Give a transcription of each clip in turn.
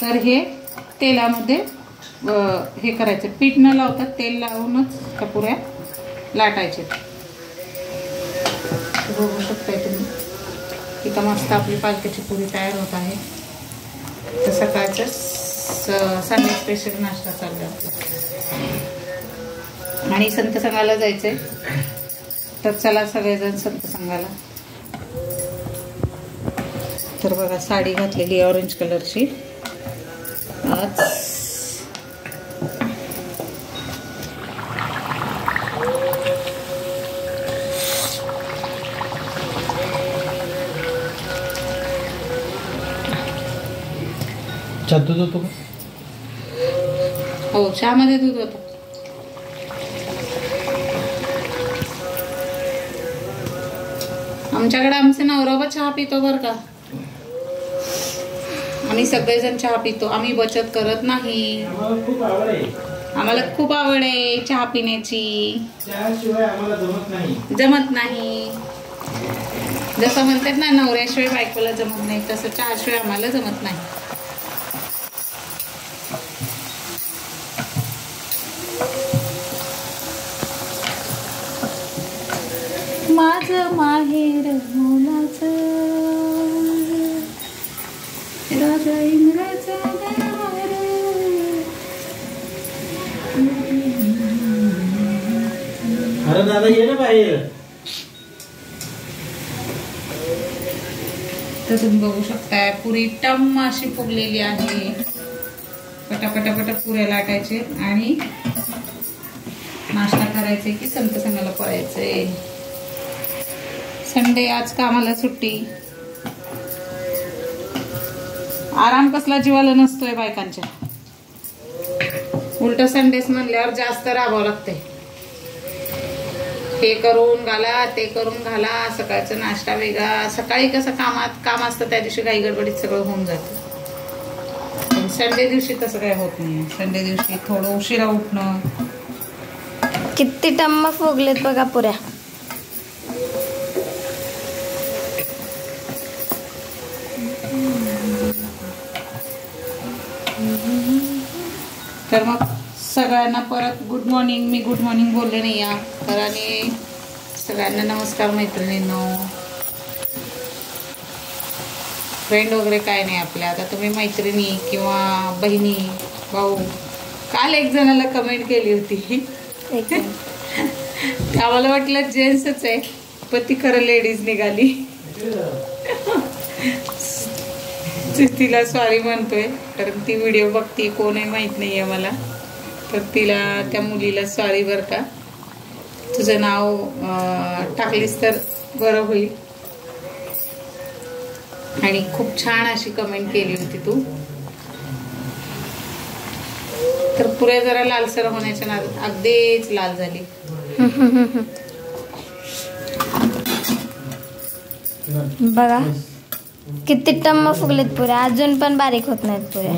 तर हे तेलामध्ये हे करायचं, पीठ न लावता तेल लावूनच त्या पुऱ्या लाटायचे. बघू शकताय तुम्ही इथं मस्त आपली पालकाची पुरी तयार होत आहे. तर सकाळचं संडे स्पेशल नाश्ता चालू आहे आणि संत संघाला जायचंय. तर चला सगळेजण संत संघाला. तर बघा साडी घातलेली ऑरेंज कलरची आज. दूध होतो का? हो, चहामध्ये दूध होतं. आमच्याकडे आमचे नवरा चहा पितो बर का. आम्ही सगळेजण चहा पितो. आम्ही बचत करत नाही. आम्हाला खूप आवड आहे चहा पिण्याची. जमत नाही. जसं म्हणतात ना नवऱ्याशिवाय बायकोला जमत नाही, तसं चहाशिवाय आम्हाला जमत नाही. माझं माहेर मोलाचं राजा इंद्राचा दरबार. अरे दादा ये ना बाहेर. तर तुम्ही बघू शकताय पुरी टम अशी फुगलेली आहे. पटापटापटा पुऱ्या लाटायचे आणि नाश्ता करायचे की संत संघाला पळायचे. संडे आज कामाला सुट्टी. आराम कसला जीवाला नसतोय बायकांच्या. उलट संडेस म्हणल्यावर जास्त राबावं लागते. हे करून घाला, ते करून घाला, सकाळचा नाश्ता वेगळा. सकाळी कसं काम असतं त्या दिवशी काही गडबडीत सगळं होऊन जातं. पण संडे दिवशी तसं काही होत नाही. संडे दिवशी थोडं उशिरा उठणं. किती टम्म फुगलेत बघा पुऱ्या. तर मग सगळ्यांना परत गुड मॉर्निंग. मी गुड मॉर्निंग बोलले नाही या तर. आणि सगळ्यांना नमस्कार मैत्रिणींनो. फ्रेंड वगैरे काय नाही आपल्या. आता तुम्ही मैत्रिणी किंवा बहिणी भाऊ. काल एक जणाला कमेंट केली होती आम्हाला वाटलं जेंट्सच आहे, पण ती खरं लेडीज निघाली. तिला सॉरी म्हणतोय कारण ती व्हिडिओ बघते. कोणही माहित नाहीये मला. तर तिला त्या मुलीला सॉरी बर का. तुझं नाव टाकलीस तर बरं होईल. आणि खूप छान अशी कमेंट केली होती तू. तर पुऱ्या जरा लालसर होण्याच्या नादात अगदीच लाल झाली. बघा किती टम्म फुगलेत पुऱ्या. अजून पण बारीक होत नाहीत पुऱ्या.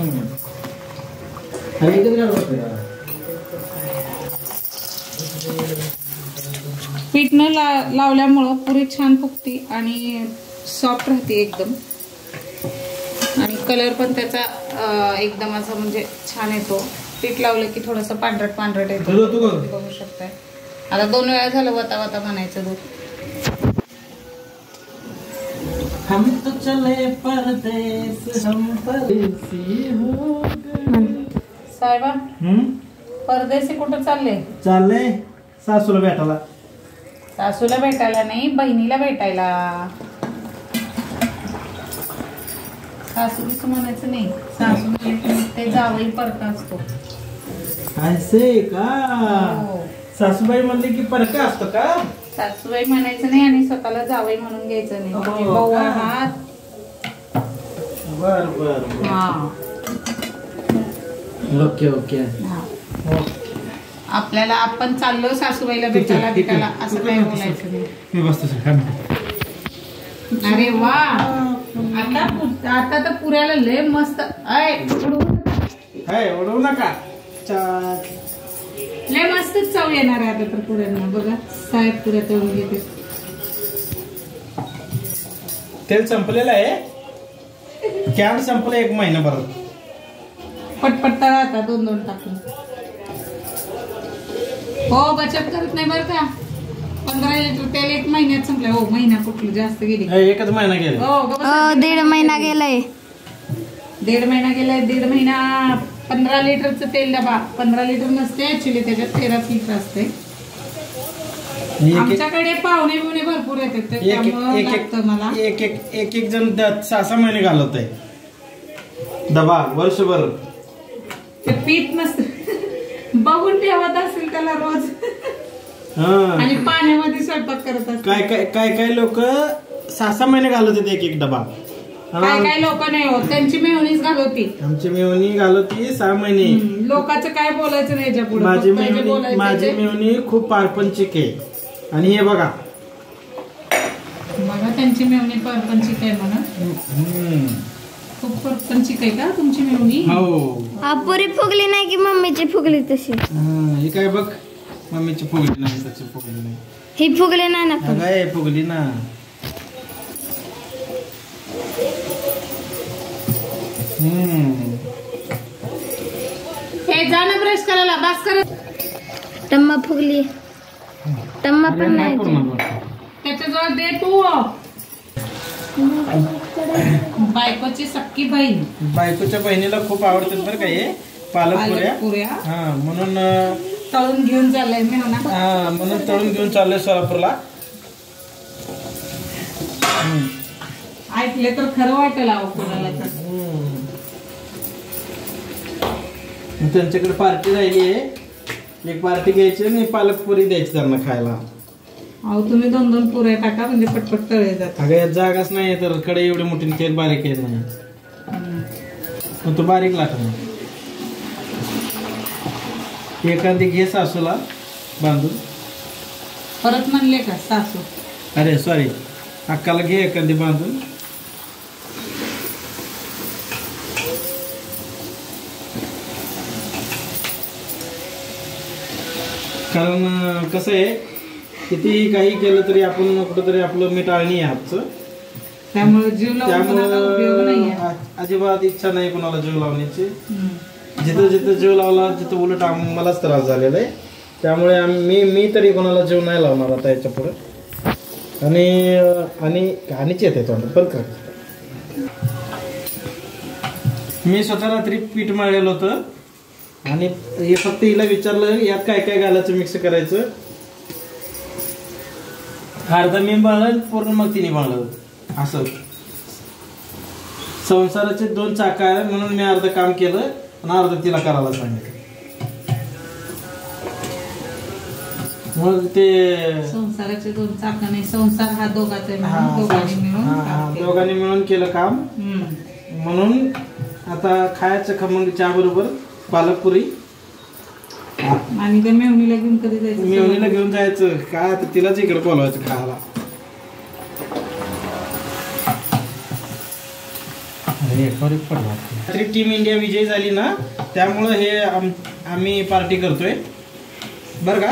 पीठ न लावल्यामुळं पुरी छान फुगती आणि सॉफ्ट राहते एकदम. आणि कलर पण त्याचा एकदम असा म्हणजे छान येतो. पीठ लावलं की थोडंसं पांढरट पांढरट येतो. बघू शकताय. आता 2 वेळा झालं वता वता म्हणायचं दूध. हम तो चले परदेस हम परदेसी हो गए. साहेबा परदेसी कुठं चालले सासूला भेटायला. सासूला भेटायला नाही, बहिणीला भेटायला. सासूच म्हणायचं नाही. सासू ते जावई परका असतो. असे का? हो. सासूबाई म्हणले की परका असतो का? सासूबाई म्हणायचं नाही आणि स्वतःला जावई म्हणून घ्यायचं नाही. तुम्ही भाऊ आहात. बर बर. हा ओके ओके. आपल्याला आपण चाललो सासूबाईला भेटायला असं काही बोलायचं नाही. मी बसतो. अरे वा. आता तर पुऱ्याला लय मस्त. उडवू नका. लय मस्त चव येणार आहे आता तर पुऱ्यांना. बघा साहेब पुऱ्या तळून घेते. तेल संपलेलं आहे. कॅन संपलं 1 महिनाभर. पटपट्टा राहतात 2-2 टाकून. हो बचत करत नाही बरं का. 15 लिटर तेल 1 महिन्यात संपलं. हो महिना कुठलं जास्त गेली. एकच महिना गेला. हो 1.5 महिना गेलाय. 1.5 महिना गेलाय. 1.5 महिना 15 लिटरचं तेल डबा. 15 लिटर नसते ऍक्च्युली, त्याच्यात 13 लिटर असते. आमच्याकडे पाहुणे बिवणे भरपूर येतात त्यामुळे लागतं मला. एक जण 6-6 महिने घालवत आहे डबा वर्षभर. ते पीत नसत. बघून ठेवत असेल त्याला रोज. आणि पाण्यामध्ये स्वयंपाक करत असतात. काय लोक 6-6 महिने घालवतात एक डबा. काय लोक नाही होत, त्यांची मेहनीच घालवती. आमची मेहनी घालवती 6 महिने. लोकांचं काय बोलायचं नाही याच्या पुढे. माझी मेहनी खूप पारपंचिक आहे. आणि हे बघा त्यांची मेहनी पारपंचिक आहे म्हणा. खूप पारपंचिक आहे का तुमची मेहनी? हो. पुरी फुगली नाही की मम्मीची फुगली तशी. हे काय बघ, मम्मीची फुगली नाही, त्याची फुगली नाही. ही फुगली नाही ना. काय फुगली ना. हे जाणं ब्रश करायला बास कर. टम्मा फुगली. टम्मा पण नाही. त्याच्याजवळ दे तू. बायकोची सक्की बहीण. बायकोच्या बहिणीला खूप आवडतात बरं का हे पालक पुऱ्या. म्हणून तळून घेऊन चाललाय मी म्हणा. म्हणून तळून घेऊन चाललोय सोलापूरला. ऐकले तर खरं वाटेल कोणाला तर. त्यांच्याकडे पार्टी राहिली आहे. एक पार्टी घ्यायची आणि पालक पुरी द्यायची त्यांना खायला. अहो तुम्ही 2-2 पुऱ्या टाका म्हणजे पटपट तळे जातात. अगं यात जागाच नाही तर कडे एवढी मोठी तेल बारीक येत नाही. मग तो बारीक लागतो. एखादी घे सासूला बांधून. परत म्हणले का सासू? अरे सॉरी, अक्काला घे एखादी बांधून. कारण कसं आहे, किती काही केलं तरी आपण कुठंतरी आपलं मीठ आळणी आहे हातचं. त्यामुळं अजिबात इच्छा नाही कोणाला जीव लावण्याची. जिथं जिथं जीव लावला तिथं उलट मलाच त्रास झालेला आहे. त्यामुळे मी तरी कोणाला जीव नाही लावणार आता याच्या पुढे. आणिच येते तोंड पण कर. मी स्वतः रात्री पीठ मळलेलं होतं आणि हे फक्त हिला विचारलं यात काय काय घालायचं, मिक्स करायचं. अर्धा मी बाळलं पूर्ण मग तिने बाळलं. असं संसाराचे 2 चाक आहे म्हणून मी अर्ध काम केलं आणि अर्ध तिला करायला सांगितलं. मग ते संसाराचे 2 चाक नाही, संसार हा दोघांचा दोघांनी मिळून केलं काम. म्हणून आता खायचं खमंग चहा बरोबर पालकपुरी. आणि त्या मेवणीला घेऊन कधी जायचं? मेवणीला घेऊन जायचं काय आता तिलाच इकडे बोलवायचं खायला. रात्री टीम इंडिया विजयी झाली ना, त्यामुळं हे आम्ही पार्टी करतोय बर का.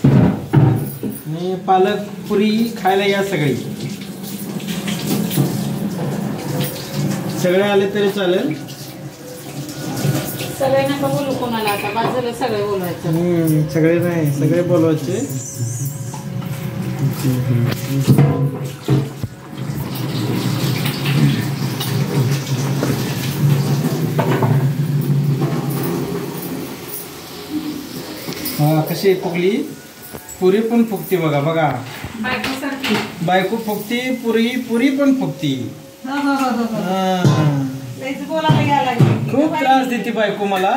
आणि पालक पुरी खायला या सगळे आले तरी चालेल. सगळे नका बोलू कोणाला, आता बाजूला सगळे बोलवायचं. सगळे नाही, सगळे बोलवायचे. कशी फुगली पुरी पण फुगती बघा. बघा बायको फुगती, पुरी पण फुगती. खूप त्रास देते बायको मला.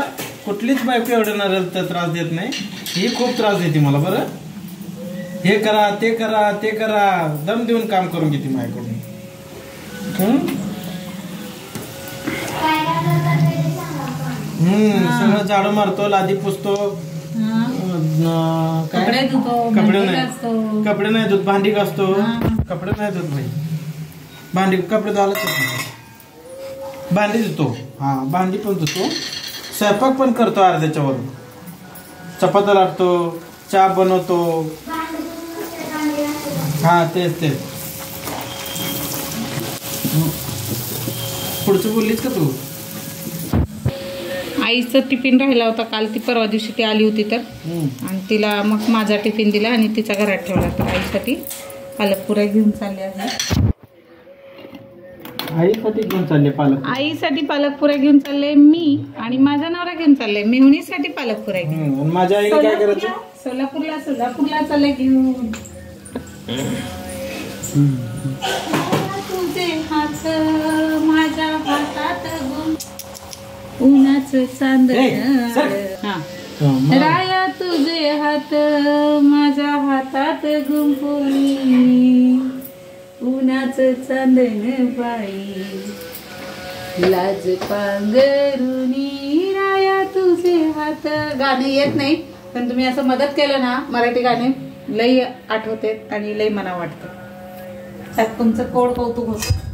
कुठलीच बायको एवढं नरेल तर त्रास देत नाही. ही खूप त्रास देते मला. बरं हे करा ते करा ते करा दम देऊन काम करून घेते माझ्याकडून. सगळं झाडू मारतो, लादी पुसतो, कपडे नाही धुत, भांडी घासतो. कपडे नाही धुत भाई, भांडी कपडे धुवायलाच भांडी धुतो. भांडी पण धुतो, स्वयंपाक पण करतो अर्ध्याच्या वर. चपात्या लाटतो, चहा बनवतो. तेच पुढचं बोललीस का तू? आईचं टिफिन राहिला होता काल, ती परवा दिवशी ती आली होती तर, आणि तिला मग माझा टिफिन दिला आणि तिचा घरात ठेवला. तर आईसाठी पालकपुऱ्या घेऊन चालले आहे. आईसाठी घेऊन चालले पालक? आईसाठी पालकपुऱ्या घेऊन चालले मी, आणि माझा नवरा घेऊन चालले मेहुणीसाठी पालकपुऱ्या घेऊन. माझ्या आईने काय करायचं? सोलापूरला चालले घेऊन. तुझे हात माझ्या हातात गुंफून, उन्हाचं चांदणं. राया तुझे हात माझ्या हातात गुंफून, उन्हाचं चांदणं बाई, लाज पांघरुणी राया तुझे हात. गाणे येत नाही, पण तुम्ही असं मदत केलं ना, मराठी गाणे लई आठवते आणि लई मना वाटतं. त्यात तुमचं कोड कौतुक होतं.